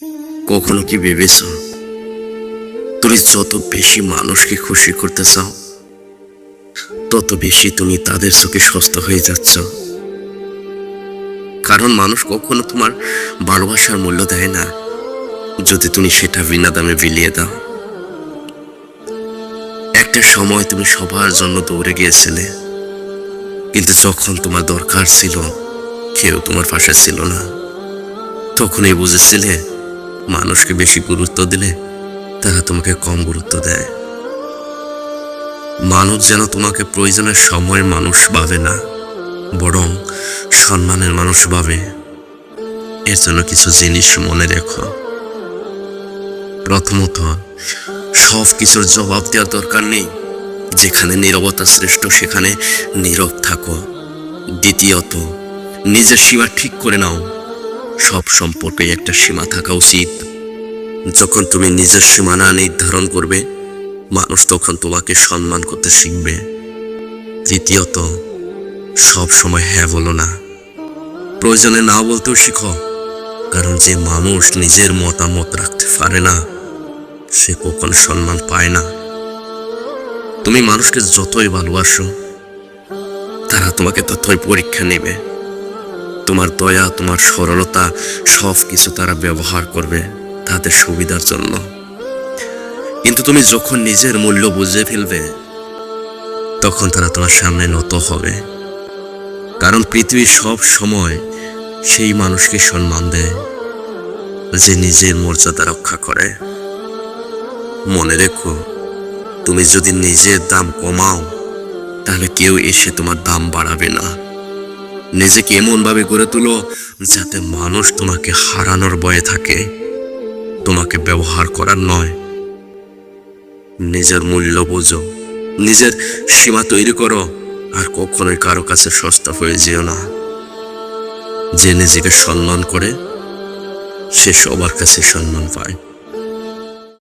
কখনো কি ভেবেছ তুমি যত বেশি মানুষকে খুশি করতে চাও তত বেশি তুমি তাদের চোখে সস্তা হয়ে যাচ্ছ? কারণ মানুষ কখনো তোমার ভালোবাসার মূল্য দেয় না যদি তুমি সেটা বিনা দামে বিলিয়ে দাও। একটা সময় তুমি সবার জন্য দৌড়ে গিয়েছিলে, কিন্তু যখন তোমার দরকার ছিল কেউ তোমার পাশে ছিল না। তখনই বুঝেছিলে মানুষকে বেশি গুরুত্ব দিলে তারা তোমাকে কম গুরুত্ব দেয়। মানুষ যেন তোমাকে প্রয়োজনের সময়ের মানুষ ভাবে না, বরং সম্মানের মানুষ ভাবে। এর জন্য কিছু জিনিস মনে রেখো। প্রথমত, সব কিছুর জবাব দেওয়ার দরকার নেই। যেখানে নীরবতা শ্রেষ্ঠ সেখানে নীরব থাকো। দ্বিতীয়ত, নিজের সীমা ঠিক করে নাও। সব সম্পর্কে একটা সীমা থাকা উচিত। যখন তুমি নিজের সীমানা নির্ধারণ করবে, মানুষ তখন তোমাকে সম্মান করতে শিখবে। তৃতীয়ত, সব সময় হ্যাঁ বলো না, প্রয়োজনে না বলতেও শিখো। কারণ যে মানুষ নিজের মতামত রাখতে পারে না সে কখনো সম্মান পায় না। তুমি মানুষকে যতই ভালোবাসো তারা তোমাকে ততই পরীক্ষা নেবে। তোমার দয়া, তোমার সরলতা সব কিছু তারা ব্যবহার করবে তাদের সুবিধার জন্য। কিন্তু তুমি যখন নিজের মূল্য বুঝে ফেলবে তখন তারা তোমার সামনে নত হবে। কারণ পৃথিবী সব সময় সেই মানুষকে সম্মান দেয় যে নিজের মর্যাদা রক্ষা করে। মনে রেখো, তুমি যদি নিজের দাম কমাও তাহলে কেউ এসে তোমার দাম বাড়াবে না। নিজেকে এমন ভাবে গড়ে তুলো যাতে মানুষ তোমাকে হারানোর ভয়ে থাকে, তোমাকে ব্যবহার করার নয়। নিজের মূল্য বোঝো, নিজের সীমা তৈরি করো, আর কখনোই কারো কাছে সস্তা হয়ে যেও না। যে নিজেকে সম্মান করে সে সবার কাছে সম্মান পায়।